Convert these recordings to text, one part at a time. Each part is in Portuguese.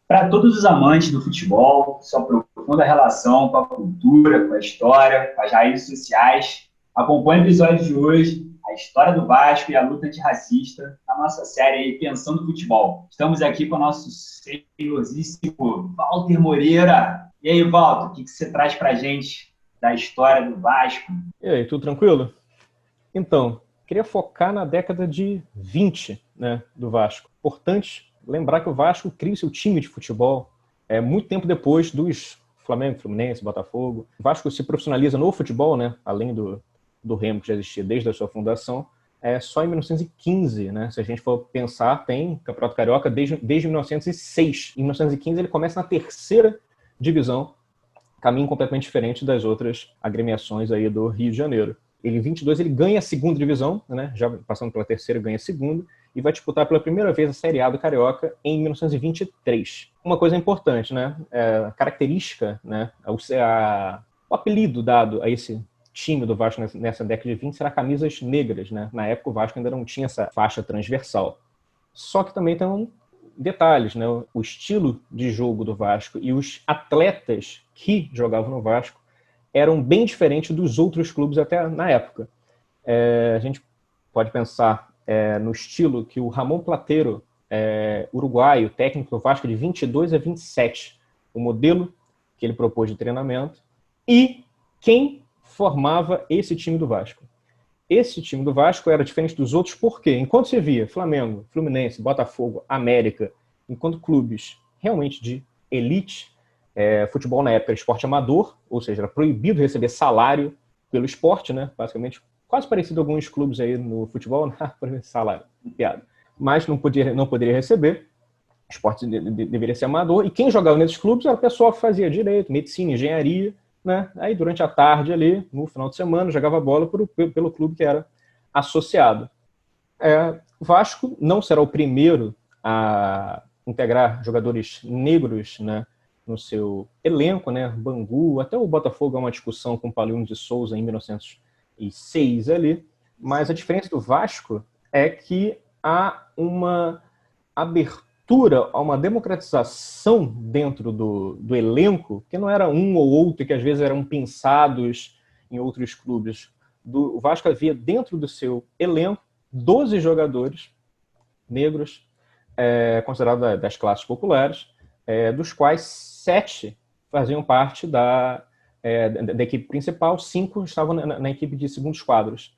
Para todos os amantes do futebol, sua profunda relação com a cultura, com a história, com as raízes sociais, acompanhe o episódio de hoje, a história do Vasco e a luta antirracista, na nossa série aí, Pensando Futebol. Estamos aqui com o nosso senhoríssimo Walter Moreira. E aí, Walter, o que você traz para a gente da história do Vasco? E aí, tudo tranquilo? Então, queria focar na década de 20, né, do Vasco. Importante lembrar que o Vasco cria o seu time de futebol muito tempo depois dos Flamengo, Fluminense, Botafogo. O Vasco se profissionaliza no futebol, né, além do Remo, que já existia desde a sua fundação, só em 1915, né? Se a gente for pensar, tem Campeonato Carioca desde 1906. Em 1915 ele começa na terceira divisão, caminho completamente diferente das outras agremiações aí do Rio de Janeiro. Em 22 ele ganha a segunda divisão, né? Já passando pela terceira, ganha a segunda, e vai disputar pela primeira vez a Série A do Carioca em 1923. Uma coisa importante, né? Característica, né? O apelido dado a esse time do Vasco nessa década de 20 será camisas negras, né? Na época o Vasco ainda não tinha essa faixa transversal. Só que também tem detalhes, né? O estilo de jogo do Vasco e os atletas que jogavam no Vasco eram bem diferentes dos outros clubes até na época. A gente pode pensar no estilo que o Ramon Plateiro, uruguaio, técnico do Vasco de 22 a 27, o modelo que ele propôs de treinamento, e quem formava esse time do Vasco. Esse time do Vasco era diferente dos outros porque, enquanto você via Flamengo, Fluminense, Botafogo, América, enquanto clubes realmente de elite, futebol na época era esporte amador, ou seja, era proibido receber salário pelo esporte, né? Basicamente, quase parecido a alguns clubes aí no futebol, né? Salário, piada. Mas não poderia receber, o esporte deveria ser amador, e quem jogava nesses clubes era o pessoal que fazia direito, medicina, engenharia, né? Aí durante a tarde ali, no final de semana, jogava bola pelo clube que era associado. O Vasco não será o primeiro a integrar jogadores negros, né, no seu elenco, né? Bangu, até o Botafogo é uma discussão com o Paulinho de Souza em 1906 ali, mas a diferença do Vasco é que há uma abertura a uma democratização dentro do elenco, que não era um ou outro, que às vezes eram pensados em outros clubes. O Vasco havia dentro do seu elenco 12 jogadores negros, considerados das classes populares, dos quais 7 faziam parte da equipe principal, 5 estavam na equipe de segundos quadros.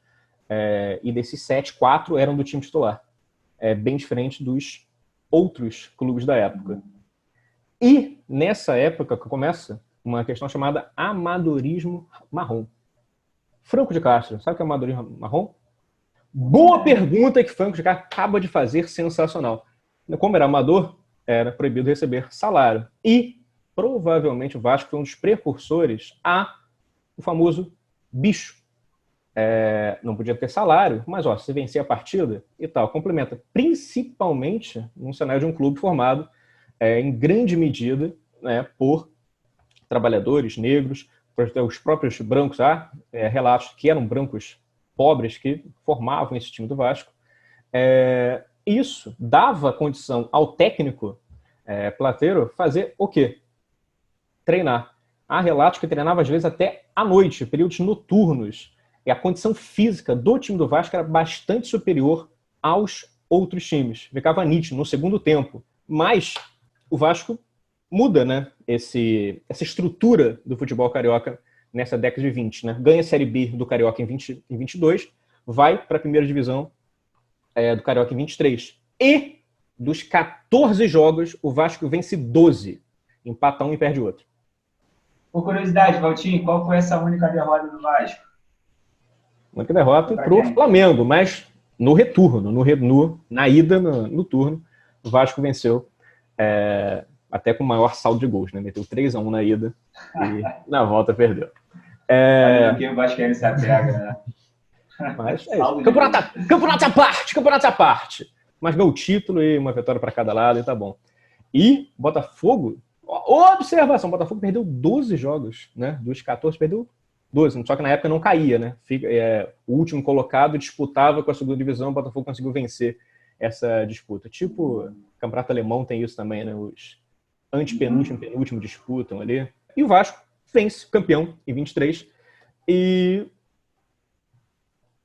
E desses 7, 4 eram do time titular. Bem diferente dos outros clubes da época. E nessa época começa uma questão chamada amadorismo marrom. Franco de Castro, sabe o que é amadorismo marrom? Boa pergunta que Franco de Castro acaba de fazer, sensacional. Como era amador, era proibido receber salário. E provavelmente o Vasco foi um dos precursores o famoso bicho. Não podia ter salário, mas se vencer a partida e tal, complementa, principalmente num cenário de um clube formado em grande medida, né, por trabalhadores negros, os próprios brancos, relatos que eram brancos pobres que formavam esse time do Vasco. Isso dava condição ao técnico Plateiro fazer o quê? Treinar. Há relatos que treinava às vezes até à noite, períodos noturnos. E a condição física do time do Vasco era bastante superior aos outros times. Ficava nítido no segundo tempo. Mas o Vasco muda, né, essa estrutura do futebol carioca nessa década de 20. Né? Ganha a Série B do Carioca em 22, vai para a primeira divisão do Carioca em 23. E dos 14 jogos, o Vasco vence 12. Empata um e perde outro. Por curiosidade, Valtinho, qual foi essa única derrota do Vasco? A única derrota para o Flamengo, mas no retorno, na ida, no turno, o Vasco venceu até com o maior saldo de gols, né? Meteu 3-1 na ida e na volta perdeu. Porque o Vasco se apega, né? Mas é isso. Campeonato à parte. Mas ganhou o título e uma vitória para cada lado e tá bom. E Botafogo, observação, Botafogo perdeu 12 jogos, né? Dos 14 perdeu 12, só que na época não caía, né? O último colocado disputava com a segunda divisão, o Botafogo conseguiu vencer essa disputa. Tipo, o Campeonato Alemão tem isso também, né? Os antepenúltimo e penúltimo disputam ali. E o Vasco vence, campeão, em 23. E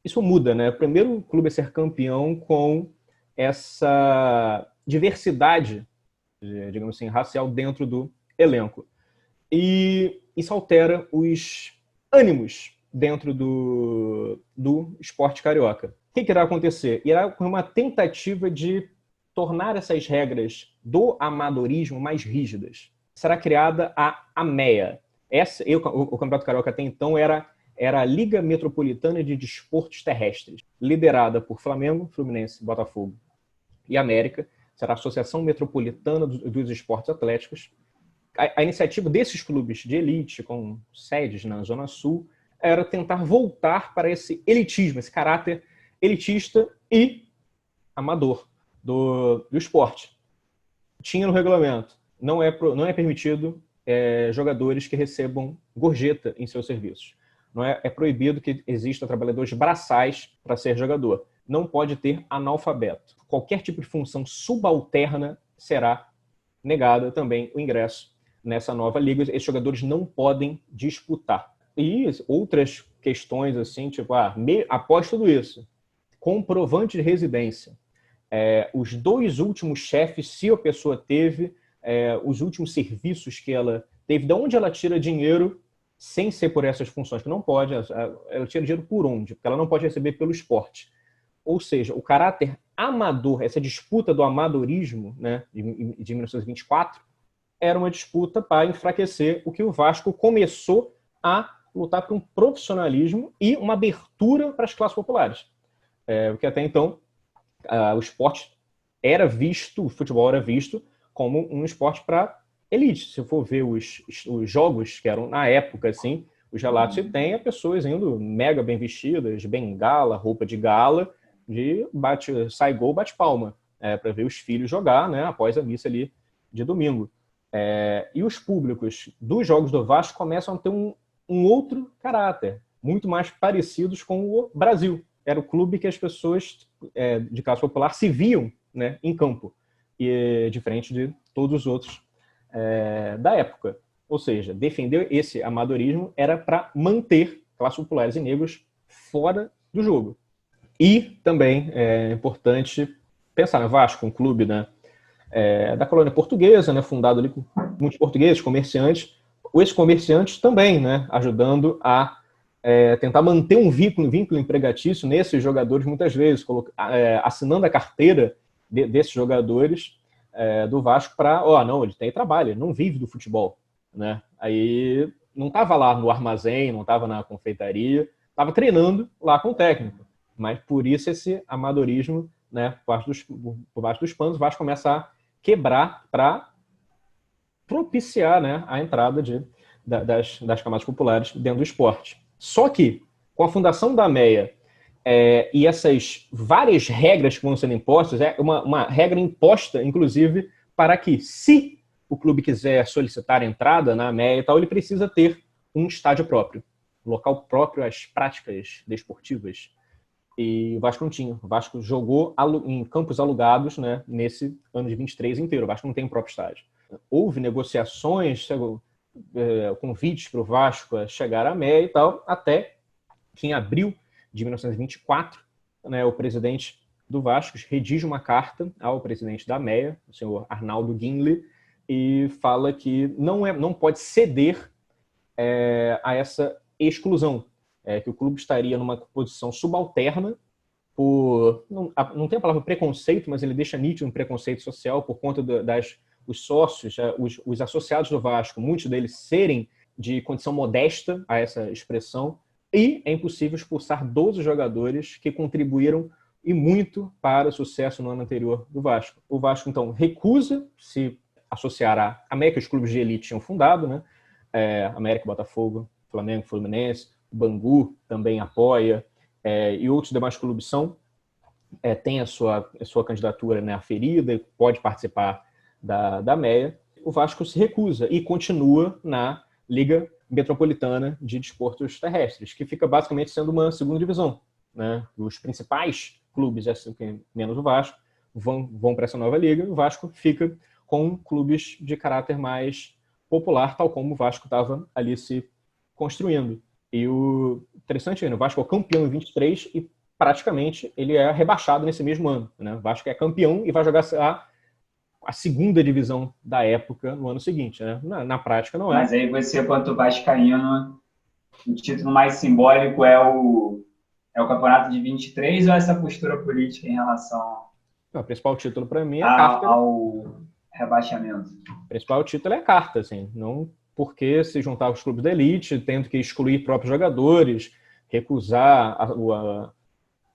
isso muda, né? O primeiro clube a ser campeão com essa diversidade, digamos assim, racial dentro do elenco. E isso altera os ânimos dentro do esporte carioca. O que irá acontecer? Irá com uma tentativa de tornar essas regras do amadorismo mais rígidas. Será criada a AMEA. O Campeonato Carioca até então era a Liga Metropolitana de Desportos Terrestres, liderada por Flamengo, Fluminense, Botafogo e América. Será a Associação Metropolitana dos Esportes Atléticos. A iniciativa desses clubes de elite, com sedes na Zona Sul, era tentar voltar para esse elitismo, esse caráter elitista e amador do esporte. Tinha no regulamento, não é permitido jogadores que recebam gorjeta em seus serviços. Não é proibido que exista trabalhadores braçais para ser jogador. Não pode ter analfabeto. Qualquer tipo de função subalterna será negada também o ingresso nessa nova liga. Esses jogadores não podem disputar. E outras questões, assim, tipo, após tudo isso, comprovante de residência. Os 2 últimos chefes, se a pessoa teve, os últimos serviços que ela teve, de onde ela tira dinheiro sem ser por essas funções, que não pode, ela tira dinheiro por onde? Porque ela não pode receber pelo esporte. Ou seja, o caráter amador, essa disputa do amadorismo, né, de 1924, era uma disputa para enfraquecer o que o Vasco começou a lutar por um profissionalismo e uma abertura para as classes populares. Porque até então o esporte era visto, o futebol era visto como um esporte para elite. Se eu for ver os jogos que eram na época, assim, os relatos que tem, pessoas indo mega bem vestidas, de bengala, roupa de gala, sai gol, bate palma, para ver os filhos jogar, né, após a missa ali de domingo. E os públicos dos jogos do Vasco começam a ter um outro caráter, muito mais parecidos com o Brasil. Era o clube que as pessoas de classe popular se viam, né, em campo, e diferente de todos os outros da época. Ou seja, defender esse amadorismo era para manter classes populares e negros fora do jogo. E também é importante pensar no Vasco, um clube, né, da colônia portuguesa, né, fundado ali com muitos portugueses, comerciantes. Esses comerciantes também, né, ajudando a tentar manter um vínculo empregatício nesses jogadores, muitas vezes, assinando a carteira desses jogadores do Vasco para, não, ele tem trabalho, ele não vive do futebol, né? Aí não estava lá no armazém, não estava na confeitaria, estava treinando lá com o técnico. Mas por isso esse amadorismo, né, por baixo dos panos, o Vasco começa a quebrar para propiciar, né, a entrada das camadas populares dentro do esporte. Só que, com a fundação da AMEA e essas várias regras que vão sendo impostas, uma regra imposta, inclusive, para que, se o clube quiser solicitar entrada na AMEA e tal, ele precisa ter um estádio próprio, um local próprio às práticas desportivas. E o Vasco não tinha. O Vasco jogou em campos alugados, né, nesse ano de 23 inteiro. O Vasco não tem um próprio estádio. Houve negociações, convites para o Vasco a chegar à MEA e tal, até que em abril de 1924, né, o presidente do Vasco redige uma carta ao presidente da MEA, o senhor Arnaldo Guinle, e fala que não pode ceder a essa exclusão, que o clube estaria numa posição subalterna não tem a palavra preconceito, mas ele deixa nítido um preconceito social por conta os sócios, os associados do Vasco, muitos deles serem de condição modesta a essa expressão, e é impossível expulsar 12 jogadores que contribuíram e muito para o sucesso no ano anterior do Vasco. O Vasco, então, recusa se associar à AMEA, que os clubes de elite tinham fundado, né? América, Botafogo, Flamengo, Fluminense, o Bangu também apoia, e outros demais clubes têm a sua candidatura, né, aferida e pode participar da AMEA. O Vasco se recusa e continua na Liga Metropolitana de Desportos Terrestres, que fica basicamente sendo uma segunda divisão, né? Os principais clubes, menos o Vasco, vão para essa nova liga, e o Vasco fica com clubes de caráter mais popular, tal como o Vasco estava ali se construindo. E o interessante é, o Vasco é o campeão em 23 e praticamente ele é rebaixado nesse mesmo ano, né? O Vasco é campeão e vai jogar a segunda divisão da época no ano seguinte, né? Na prática não é. Mas aí você, quanto vascaíno, o título mais simbólico é o campeonato de 23 ou essa postura política em relação O principal título para mim é a carta. ao rebaixamento? O principal título é a carta, assim, não porque se juntar os clubes da elite, tendo que excluir próprios jogadores, recusar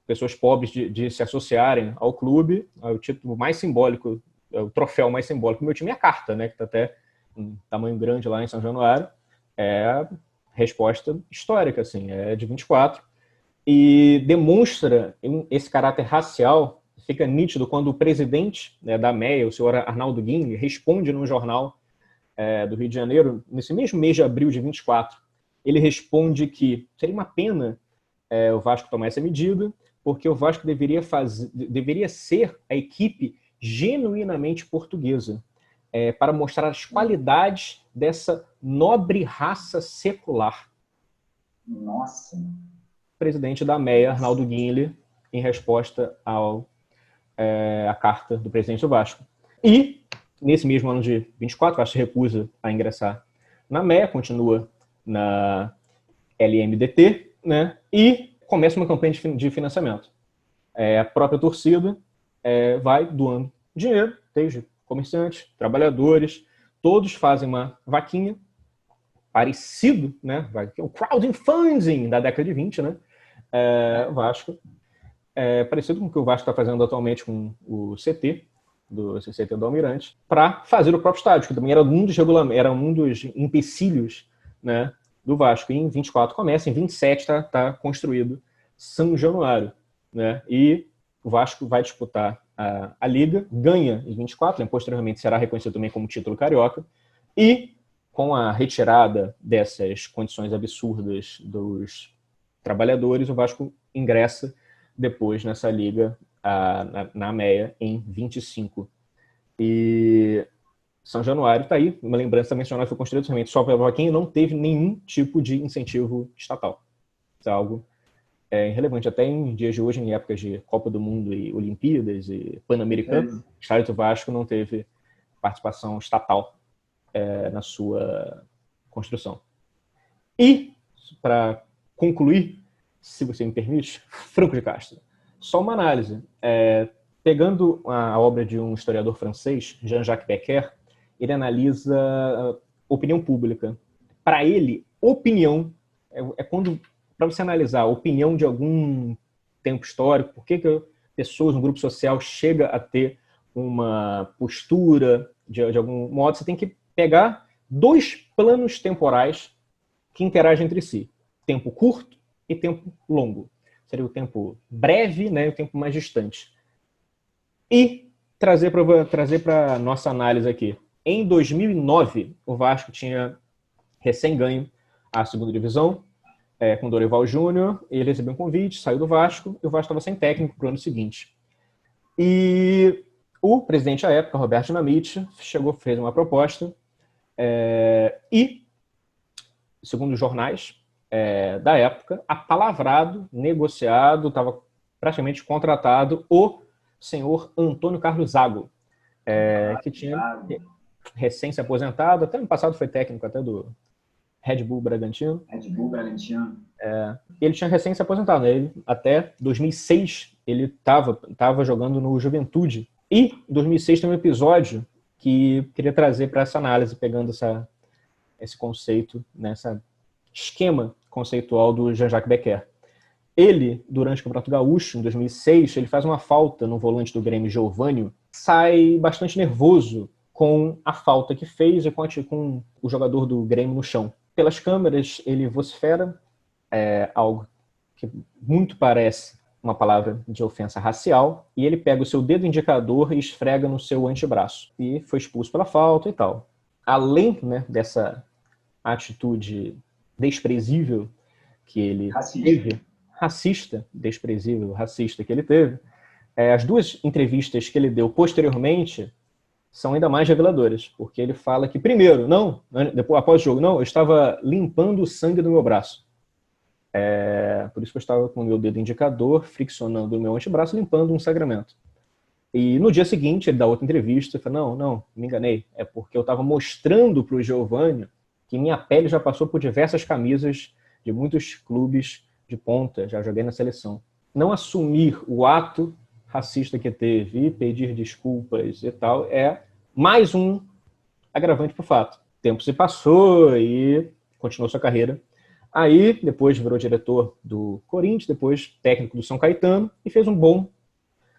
pessoas pobres de se associarem ao clube. O título mais simbólico, o troféu mais simbólico do meu time é a carta, né, que está até em tamanho grande lá em São Januário. É a resposta histórica, assim, é de 24. E demonstra esse caráter racial, fica nítido quando o presidente, né, da MEA, o senhor Arnaldo Guinle, responde num jornal do Rio de Janeiro, nesse mesmo mês de abril de 24, ele responde que seria uma pena o Vasco tomar essa medida, porque o Vasco deveria ser a equipe genuinamente portuguesa, para mostrar as qualidades dessa nobre raça secular. Nossa! Presidente da MEA, Arnaldo Guinle, em resposta à carta do presidente do Vasco. E, nesse mesmo ano de 24, o Vasco se recusa a ingressar na MEA, continua na LMDT, né? E começa uma campanha de financiamento. A própria torcida vai doando dinheiro, desde comerciantes, trabalhadores, todos fazem uma vaquinha, parecido, né? O crowdfunding da década de 20, né? O Vasco, parecido com o que o Vasco está fazendo atualmente com o CT, do CT do Almirante, para fazer o próprio estádio, que também era um dos empecilhos, né, do Vasco. E em 24 começa, em 27 está construído São Januário, né? E o Vasco vai disputar a Liga, ganha em 24, né, posteriormente será reconhecido também como título carioca, e com a retirada dessas condições absurdas dos trabalhadores, o Vasco ingressa depois nessa liga na MEA em 25. E São Januário está aí, uma lembrança mencionada, foi construído somente só pela vaquinha e não teve nenhum tipo de incentivo estatal. Isso é algo irrelevante. Até em dias de hoje, em épocas de Copa do Mundo e Olimpíadas e Pan-Americano, o estádio do Vasco não teve participação estatal na sua construção. E, para concluir, se você me permite, Franco de Castro, só uma análise. Pegando a obra de um historiador francês, Jean-Jacques Becker, ele analisa a opinião pública. Para ele, opinião quando, para você analisar a opinião de algum tempo histórico, por que pessoas, um grupo social chega a ter uma postura de algum modo, você tem que pegar dois planos temporais que interagem entre si. Tempo curto e tempo longo. Seria o tempo breve, né, e o tempo mais distante. E trazer para a nossa análise aqui. Em 2009, o Vasco tinha recém-ganho a segunda divisão, com o Dorival Júnior. Ele recebeu um convite, saiu do Vasco, e o Vasco estava sem técnico para o ano seguinte. E o presidente à época, Roberto Dinamite, fez uma proposta, e, segundo os jornais da época, apalavrado, negociado, estava praticamente contratado o senhor Antônio Carlos Zago, que tinha recém se aposentado, até no passado foi técnico até do Red Bull Bragantino. Ele tinha recém se aposentado, né? Ele, até 2006 ele estava jogando no Juventude. E em 2006 tem um episódio que queria trazer para essa análise, pegando esse conceito, esse esquema conceitual do Jean-Jacques Becker. Ele, durante o Campeonato Gaúcho, em 2006, ele faz uma falta no volante do Grêmio, Geovânio, sai bastante nervoso com a falta que fez e com o jogador do Grêmio no chão. Pelas câmeras, ele vocifera algo que muito parece uma palavra de ofensa racial, e ele pega o seu dedo indicador e esfrega no seu antebraço. E foi expulso pela falta e tal. Além, né, dessa atitude desprezível que ele teve, racista que ele teve, as duas entrevistas que ele deu posteriormente, são ainda mais reveladoras, porque ele fala que, primeiro, depois, após o jogo, eu estava limpando o sangue do meu braço. Por isso que eu estava com o meu dedo indicador friccionando o meu antebraço, limpando um sangramento. E no dia seguinte, ele dá outra entrevista e fala, não, me enganei. É porque eu estava mostrando para o Giovanni que minha pele já passou por diversas camisas de muitos clubes de ponta, já joguei na seleção. Não assumir o ato racista que teve e pedir desculpas e tal é mais um agravante para o fato. O tempo se passou e continuou sua carreira. Aí, depois virou diretor do Corinthians, depois técnico do São Caetano e fez um bom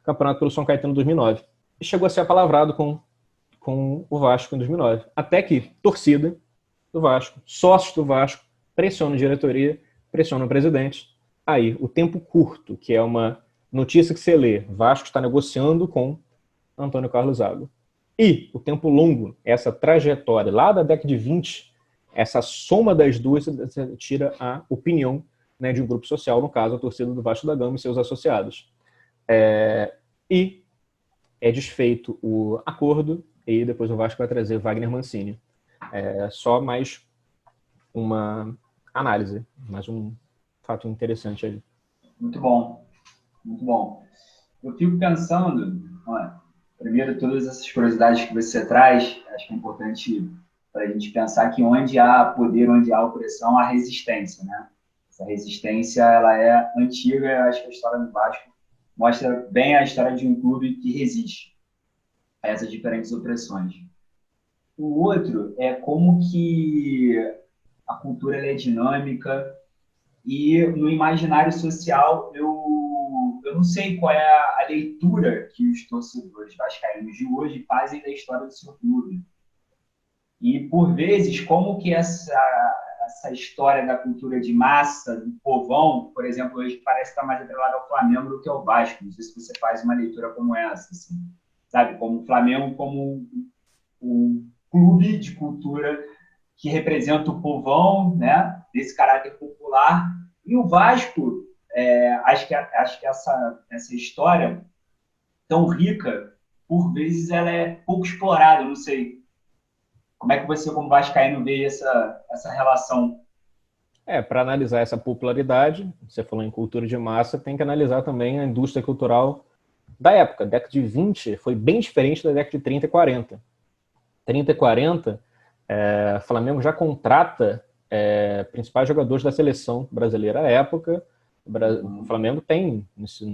campeonato pelo São Caetano em 2009. E chegou a ser apalavrado com o Vasco em 2009. Até que torcida do Vasco, sócios do Vasco, pressionam a diretoria, pressionam o presidente. Aí, o tempo curto, que é uma notícia que você lê, Vasco está negociando com Antônio Carlos Zago. E o tempo longo, essa trajetória lá da década de 20, essa soma das duas tira a opinião, né, de um grupo social, no caso, a torcida do Vasco da Gama e seus associados. E é desfeito o acordo e depois o Vasco vai trazer Wagner Mancini. Só mais uma análise, mais um fato interessante aí. Muito bom, muito bom. Eu fico pensando, primeiro, todas essas curiosidades que você traz, acho que é importante para a gente pensar que onde há poder, onde há opressão, há resistência, né? Essa resistência, ela é antiga, eu acho que a história do Vasco mostra bem a história de um clube que resiste a essas diferentes opressões. O outro é como que a cultura ela é dinâmica e no imaginário social eu não sei qual é a leitura que os torcedores vascaínos de hoje fazem da história do seu clube. E, por vezes, como que essa história da cultura de massa, do povão, por exemplo, hoje parece estar mais atrelada ao Flamengo do que ao Vasco. Não sei se você faz uma leitura como essa, assim, sabe? Como o Flamengo como um clube de cultura que representa o povão, né? Desse caráter popular. E o Vasco, acho que essa história tão rica, por vezes, ela é pouco explorada, não sei. Como é que você, como vascaíno, vê essa relação? Para analisar essa popularidade, você falou em cultura de massa, tem que analisar também a indústria cultural da época. A década de 20 foi bem diferente da década de 30 e 40. 30 e 40, o Flamengo já contrata principais jogadores da seleção brasileira à época. O Flamengo tem,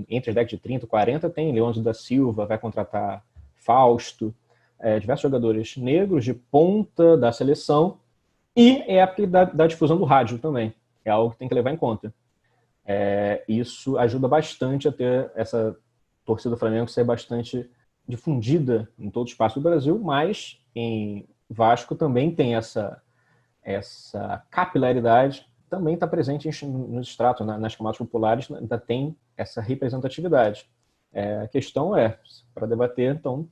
entre as décadas de 30 e 40, tem Leôncio da Silva, vai contratar Fausto, diversos jogadores negros de ponta da seleção, e é a época da difusão do rádio também. É algo que tem que levar em conta. Isso ajuda bastante a ter essa torcida do Flamengo ser bastante difundida em todo o espaço do Brasil, mas em Vasco também tem essa capilaridade, também está presente nos estratos, nas camadas populares, ainda tem essa representatividade. A questão para debater, então,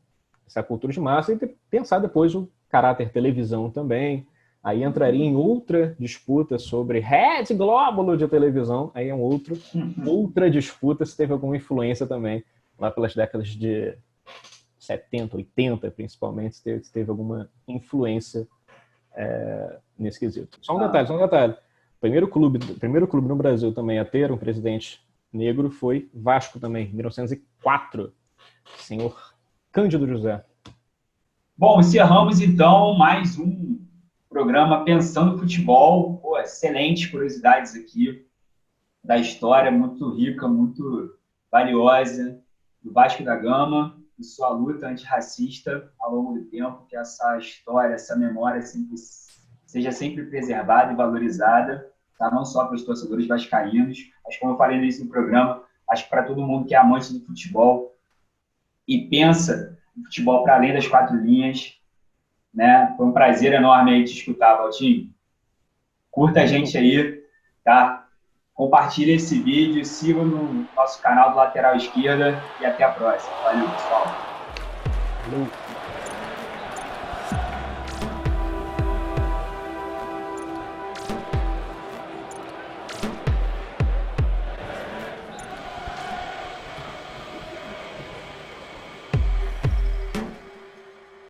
essa cultura de massa e pensar depois o caráter televisão também. Aí entraria em outra disputa sobre Rede Glóbulo de televisão, aí é outra disputa se teve alguma influência também, lá pelas décadas de 70, 80 principalmente, se teve alguma influência nesse quesito. Só um detalhe. O primeiro clube no Brasil também a ter um presidente negro foi Vasco também, em 1904. Senhor Cândido José. Bom, encerramos então mais um programa Pensando Futebol. Excelentes curiosidades aqui da história, muito rica, muito valiosa do Vasco da Gama e sua luta antirracista ao longo do tempo, que essa história, essa memória seja sempre preservada e valorizada, tá? Não só para os torcedores vascaínos, mas como eu falei no início do programa, acho que para todo mundo que é amante do futebol e pensa no futebol para além das quatro linhas, né? Foi um prazer enorme aí te escutar, Valtinho. Curta a gente aí, tá? Compartilhe esse vídeo, siga no nosso canal do Lateral Esquerda e até a próxima. Valeu, pessoal. Valeu.